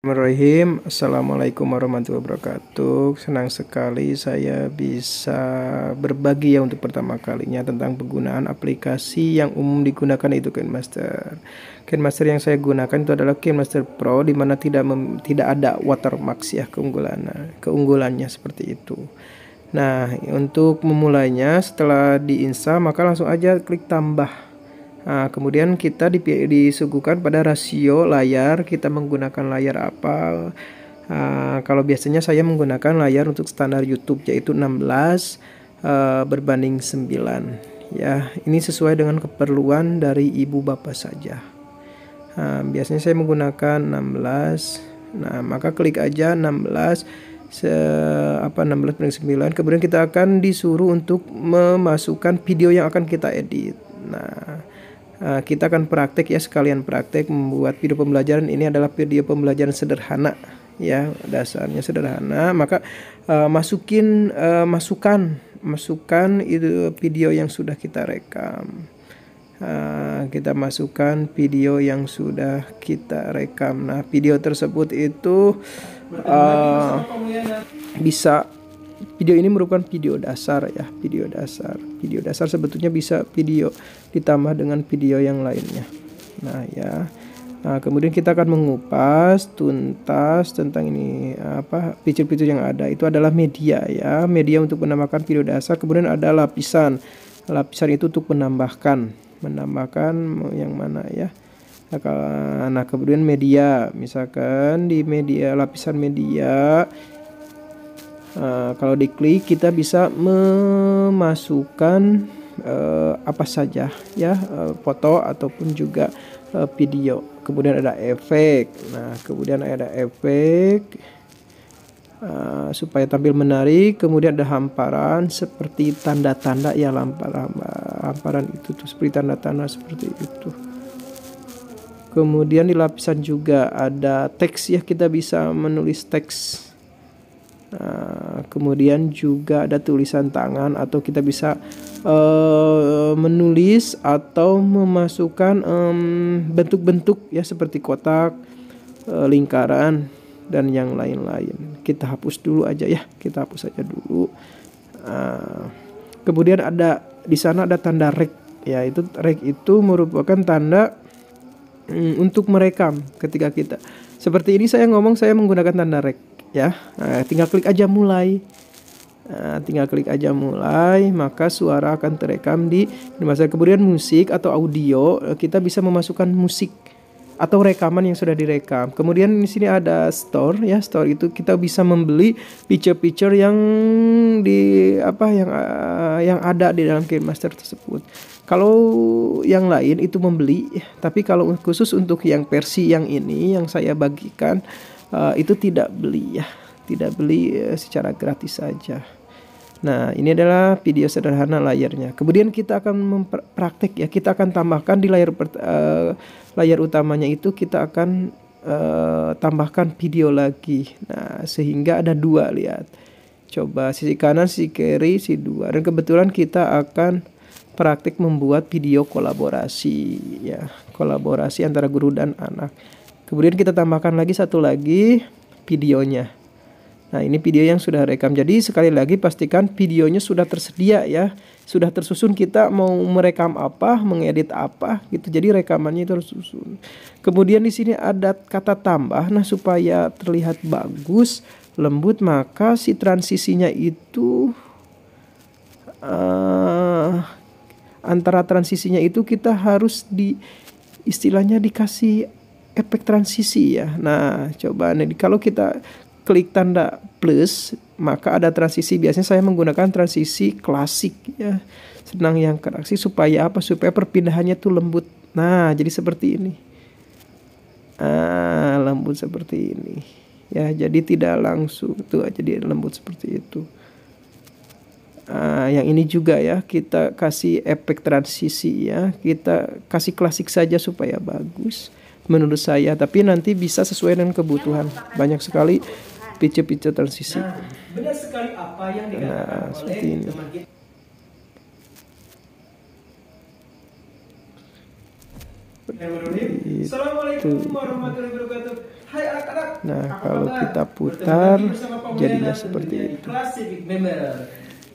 Bismillahirrahmanirrahim. Assalamualaikum warahmatullahi wabarakatuh. Senang sekali saya bisa berbagi untuk pertama kalinya tentang penggunaan aplikasi yang umum digunakan, itu KineMaster. KineMaster yang saya gunakan itu adalah KineMaster Pro, di mana tidak ada watermark ya, keunggulannya seperti itu. Nah, untuk memulainya setelah diinstal maka langsung aja klik tambah. Nah, kemudian kita disuguhkan pada rasio layar, kita menggunakan layar apa. Kalau biasanya saya menggunakan layar untuk standar YouTube yaitu 16 berbanding 9 ya. Ini sesuai dengan keperluan dari ibu bapak saja. Biasanya saya menggunakan 16. Nah, maka klik aja 16 16/9. Kemudian kita akan disuruh untuk memasukkan video yang akan kita edit. Nah, kita akan praktek ya, sekalian praktek membuat video pembelajaran. Ini adalah video pembelajaran sederhana ya, dasarnya sederhana. Maka masukkan itu video yang sudah kita rekam. Kita masukkan video yang sudah kita rekam. Nah, video tersebut itu video ini merupakan video dasar ya, video dasar sebetulnya bisa video ditambah dengan video yang lainnya. Nah ya, kemudian kita akan mengupas tuntas tentang ini fitur-fitur yang ada. Itu adalah media ya, media untuk menambahkan video dasar. Kemudian ada lapisan itu untuk menambahkan yang mana ya. Nah, kemudian media, misalkan di lapisan media, kalau diklik kita bisa memasukkan apa saja ya, foto ataupun juga video. Kemudian ada efek. Nah, kemudian ada efek supaya tampil menarik. Kemudian ada hamparan seperti tanda-tanda ya, hamparan itu tuh seperti tanda-tanda seperti itu. Kemudian di lapisan juga ada teks ya, kita bisa menulis teks. Kemudian juga ada tulisan tangan, atau kita bisa menulis atau memasukkan bentuk-bentuk ya, seperti kotak, lingkaran dan yang lain-lain. Kita hapus dulu aja ya, dulu. Kemudian di sana ada tanda rek ya, rek itu merupakan tanda untuk merekam. Ketika kita seperti ini, saya menggunakan tanda rek ya. Tinggal klik aja mulai. Maka suara akan terekam di masa. Kemudian musik atau audio, kita bisa memasukkan musik atau rekaman yang sudah direkam. Kemudian di sini ada store ya. Store itu kita bisa membeli feature-feature yang yang ada di dalam KineMaster tersebut. Kalau yang lain itu membeli, tapi kalau khusus untuk yang versi yang ini yang saya bagikan, itu tidak beli ya, secara gratis saja. Nah, ini adalah video sederhana layarnya. Kemudian kita akan mempraktek ya, kita akan tambahkan di layar utamanya itu, kita akan tambahkan video lagi. Nah, sehingga ada 2, lihat. Coba sisi kanan, sisi kiri, sisi 2. Dan kebetulan kita akan praktik membuat video kolaborasi ya, kolaborasi antara guru dan anak. Kemudian kita tambahkan lagi satu lagi videonya. Nah, ini video yang sudah rekam. Jadi sekali lagi pastikan videonya sudah tersedia ya, sudah tersusun. Kita mau merekam apa, mengedit apa gitu. Jadi rekamannya itu tersusun. Kemudian di sini ada kata tambah. Nah, supaya terlihat bagus, lembut, maka si transisinya itu antara transisinya itu kita harus istilahnya dikasih efek transisi ya. Nah, coba nih, kalau kita klik tanda plus maka ada transisi. Biasanya saya menggunakan transisi klasik ya, senang yang klasik. Supaya apa? Supaya perpindahannya tuh lembut. Nah, jadi seperti ini. Lembut seperti ini ya, jadi tidak langsung tuh, jadi lembut seperti itu. Yang ini juga ya, kita kasih efek transisi ya, kita kasih klasik saja supaya bagus menurut saya, tapi nanti bisa sesuai dengan kebutuhan. Banyak sekali fitur-fitur transisi. Benar sekali apa yang dikatakan seperti ini. Assalamualaikum warahmatullahi wabarakatuh. Hai anak-anak. Nah, Apa kalau kabar? kita Bertemu putar lagi bersama Pak jadinya Mulyana seperti tentunya di itu. kelas Civic Member.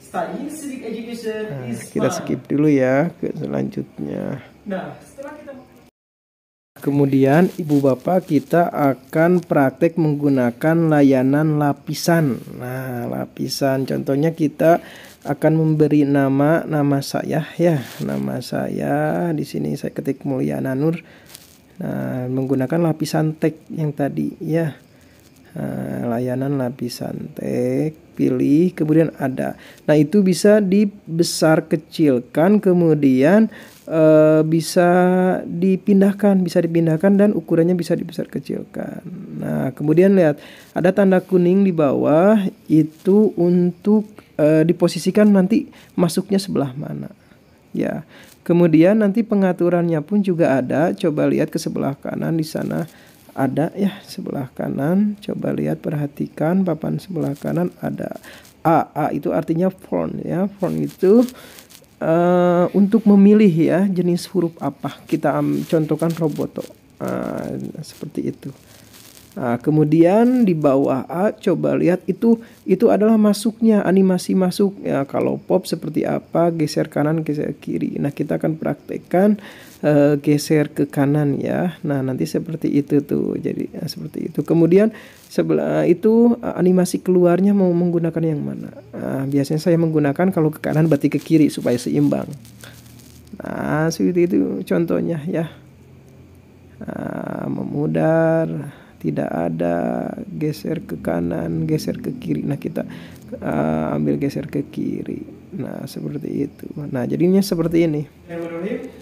Studying Civic Education Nah, is kita fun. skip dulu ya ke selanjutnya. Nah, setelah kita Kemudian Ibu Bapak kita akan praktek menggunakan layanan lapisan. Nah, lapisan contohnya kita akan memberi nama saya ya. Nama saya di sini saya ketik Mulyana Nur. Nah, menggunakan lapisan teks yang tadi ya. Nah, layanan lapisan teks, pilih, kemudian ada. Nah, itu bisa dibesar kecilkan, kemudian bisa dipindahkan dan ukurannya bisa dibesar kecilkan. Nah, kemudian lihat ada tanda kuning di bawah, itu untuk diposisikan nanti masuknya sebelah mana ya. Kemudian nanti pengaturannya pun juga ada. Coba lihat ke sebelah kanan, di sana ada ya, sebelah kanan. Coba lihat, perhatikan papan sebelah kanan ada A itu artinya font ya. Font itu untuk memilih ya jenis huruf apa. Kita contohkan Roboto seperti itu. Nah, kemudian di bawah A coba lihat itu adalah masuknya, animasi masuk ya. Kalau pop seperti apa, geser kanan geser kiri. Nah, kita akan praktekkan geser ke kanan ya. Nah, nanti seperti itu tuh. Jadi seperti itu. Kemudian sebelah itu animasi keluarnya mau menggunakan yang mana. Nah, biasanya saya menggunakan kalau ke kanan berarti ke kiri supaya seimbang. Nah, seperti itu contohnya ya. Nah, memudar, tidak ada, geser ke kanan, geser ke kiri. Nah, kita ambil geser ke kiri. Nah, seperti itu. Nah, jadinya seperti ini.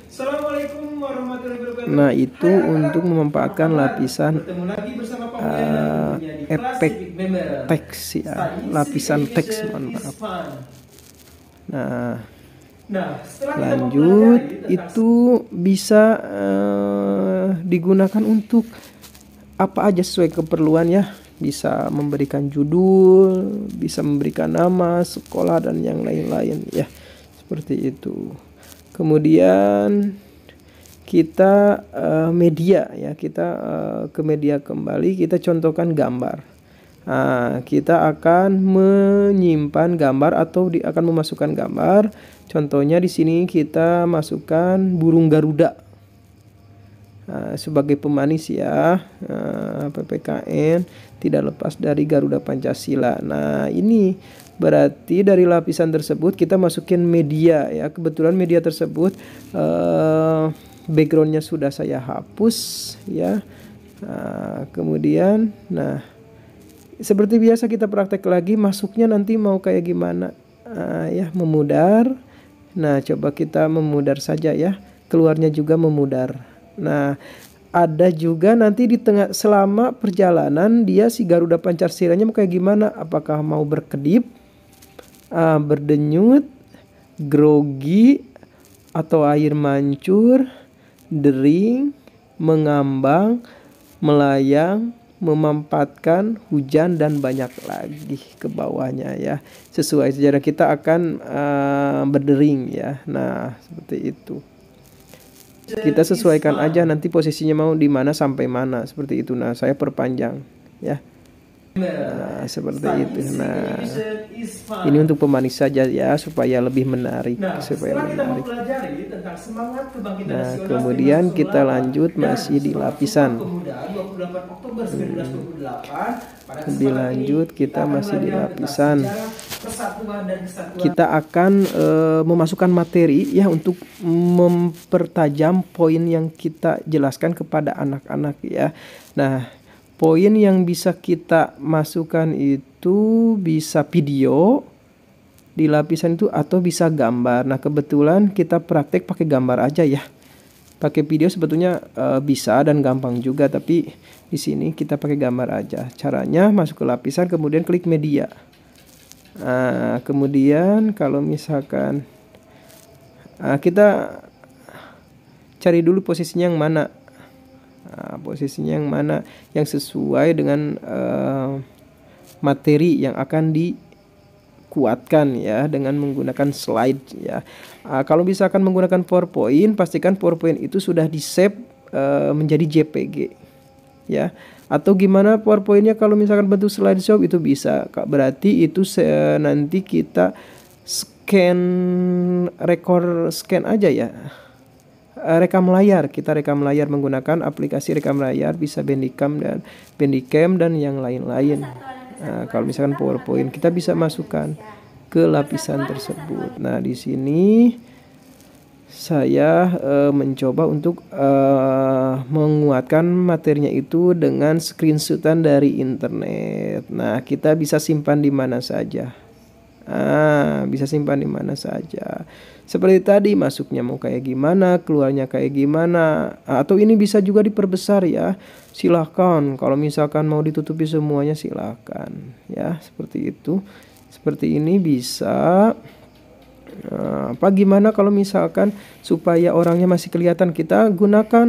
Assalamualaikum warahmatullahi wabarakatuh. Nah, itu untuk memanfaatkan lapisan Bertemu lagi bersama Pak Mulyana tentunya di kelas efek Civic Member. teks ya, Studying lapisan Civic teks, Education mohon is maaf. fun. Nah, setelah kita lanjut mempelajari tentang itu bisa digunakan untuk apa aja sesuai keperluan ya. Bisa memberikan judul, bisa memberikan nama sekolah dan yang lain-lain ya. Seperti itu. Kemudian kita media ya, kita ke media kembali, kita contohkan gambar. Nah, kita akan menyimpan gambar atau akan memasukkan gambar. Contohnya di sini kita masukkan burung Garuda sebagai pemanis ya. PPKN tidak lepas dari Garuda Pancasila. Nah, ini berarti dari lapisan tersebut kita masukin media ya. Kebetulan media tersebut backgroundnya sudah saya hapus ya. Kemudian seperti biasa kita praktek lagi, masuknya nanti mau kayak gimana ya, memudar. Nah, coba kita memudar saja ya, keluarnya juga memudar. Nah, ada juga nanti di tengah selama perjalanan dia si Garuda Pancasilanya mau kayak gimana, apakah mau berkedip, berdenyut, grogi, atau air mancur, dering, mengambang, melayang, memampatkan, hujan, dan banyak lagi ke bawahnya ya. Sesuai sejarah kita akan berdering ya. Nah, seperti itu. Kita sesuaikan aja nanti posisinya mau di mana sampai mana, seperti itu. Nah, saya perpanjang ya. Nah, seperti itu. Nah, ini untuk pemanis saja ya, supaya lebih menarik, supaya lebih menarik. Nah, kemudian kita lanjut masih di lapisan. Lebih lanjut kita masih di lapisan. Kita akan memasukkan materi ya untuk mempertajam poin yang kita jelaskan kepada anak-anak ya. Nah, poin yang bisa kita masukkan itu bisa video di lapisan itu atau bisa gambar. Nah, kebetulan kita praktek pakai gambar aja ya. Pakai video sebetulnya bisa dan gampang juga, tapi di sini kita pakai gambar aja. Caranya masuk ke lapisan, kemudian klik media. Nah, kemudian kalau misalkan kita cari dulu posisinya yang mana. Posisinya yang mana yang sesuai dengan materi yang akan dikuatkan ya dengan menggunakan slide ya. Kalau misalkan menggunakan PowerPoint, pastikan PowerPoint itu sudah di-save menjadi JPG ya. Atau gimana PowerPoint-nya kalau misalkan bentuk slideshow itu bisa Kak. Berarti itu nanti kita scan aja ya. Rekam layar, kita rekam layar menggunakan aplikasi rekam layar, bisa Bandicam dan yang lain-lain. Nah, kalau misalkan PowerPoint kita bisa masukkan ke lapisan tersebut. Nah, di sini saya mencoba untuk menguatkan materinya itu dengan screenshotan dari internet. Nah, kita bisa simpan di mana saja. Bisa simpan di mana saja. Seperti tadi, masuknya mau kayak gimana, keluarnya kayak gimana. Atau ini bisa juga diperbesar ya. Silahkan, kalau misalkan mau ditutupi semuanya silahkan ya, seperti itu. Seperti ini bisa. Apa gimana kalau misalkan supaya orangnya masih kelihatan, kita gunakan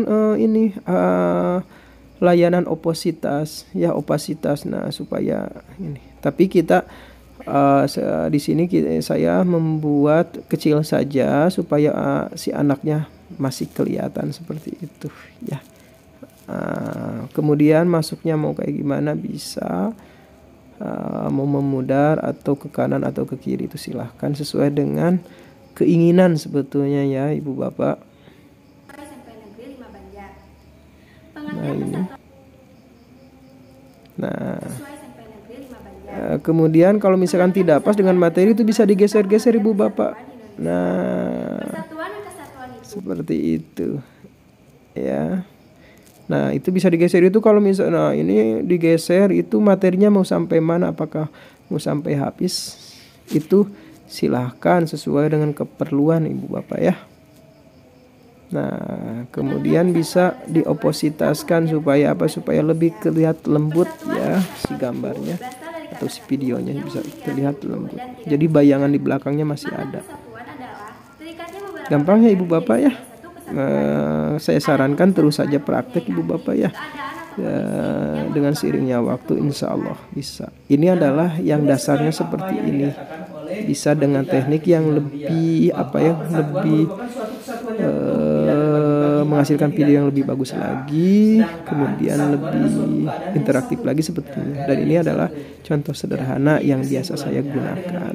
layanan opasitas ya, opasitas. Nah, supaya ini. Tapi kita di sini saya membuat kecil saja supaya si anaknya masih kelihatan seperti itu ya. Kemudian masuknya mau kayak gimana bisa, mau memudar atau ke kanan atau ke kiri itu silahkan sesuai dengan keinginan sebetulnya ya Ibu Bapak. Nah, ini. Nah, kemudian kalau misalkan tidak pas dengan materi itu bisa digeser-geser Ibu Bapak. Nah, seperti itu ya. Nah, itu bisa digeser itu kalau misalnya, nah ini digeser itu materinya mau sampai mana, apakah mau sampai habis, itu silahkan sesuai dengan keperluan Ibu Bapak ya. Nah, kemudian bisa diopositaskan supaya apa, supaya lebih terlihat lembut ya si gambarnya atau si videonya bisa terlihat lembut. Jadi bayangan di belakangnya masih ada. Gampang ya Ibu Bapak ya. Saya sarankan terus saja praktek Ibu Bapak ya. Dengan seiringnya waktu insya Allah bisa. Ini adalah yang dasarnya seperti ini. Bisa dengan teknik yang lebih lebih menghasilkan video yang lebih bagus lagi, kemudian lebih interaktif lagi sebetulnya. Dan ini adalah contoh sederhana yang biasa saya gunakan.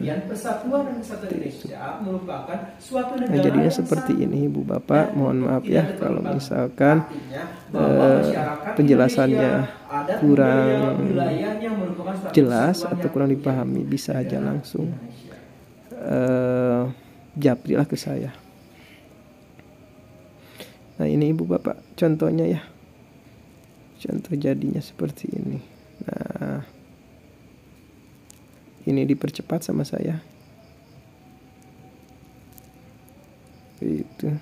Nah, jadinya seperti ini Ibu Bapak. Mohon maaf ya kalau misalkan penjelasannya kurang jelas atau kurang dipahami, bisa aja langsung japrilah ke saya. Nah, ini Ibu Bapak contohnya ya. Contoh jadinya seperti ini. Nah, ini dipercepat sama saya. Itu.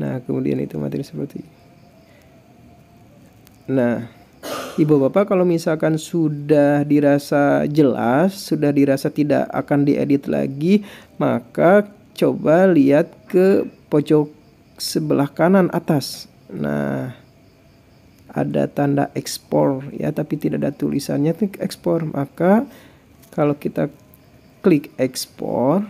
Nah, kemudian itu materi seperti ini. Nah, Ibu Bapak kalau misalkan sudah dirasa jelas, sudah dirasa tidak akan diedit lagi, maka coba lihat ke pojok sebelah kanan atas. Nah, ada tanda ekspor ya, tapi tidak ada tulisannya itu ekspor. Maka kalau kita klik ekspor,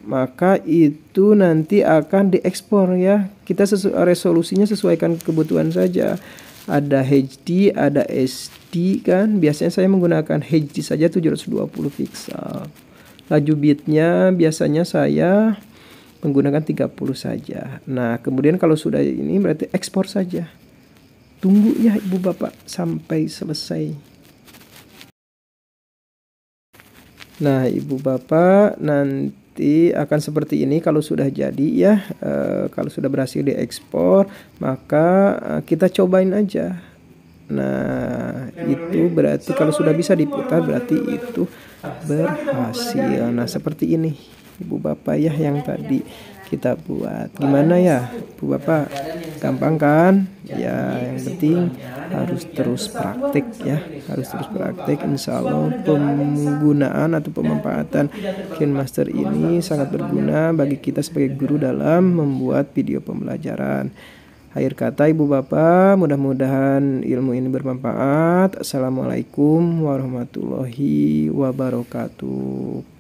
maka itu nanti akan diekspor ya. Kita resolusinya sesuaikan kebutuhan saja. Ada HD, ada SD kan. Biasanya saya menggunakan HD saja 720 pixel. Laju bitnya biasanya saya menggunakan 30 saja. Nah, kemudian kalau sudah ini berarti ekspor saja. Tunggu ya Ibu Bapak sampai selesai. Nah, Ibu Bapak nanti akan seperti ini kalau sudah jadi ya. Kalau sudah berhasil diekspor, maka kita cobain aja. Nah, itu berarti kalau sudah bisa diputar berarti itu berhasil. Nah, seperti ini Ibu Bapak ya yang tadi kita buat. Gimana ya Ibu Bapak? Gampang kan? Ya, yang penting harus terus praktek ya. Harus terus praktek. Insya Allah penggunaan atau pemanfaatan KineMaster ini sangat berguna bagi kita sebagai guru dalam membuat video pembelajaran. Akhir kata Ibu Bapak, mudah-mudahan ilmu ini bermanfaat. Assalamualaikum warahmatullahi wabarakatuh.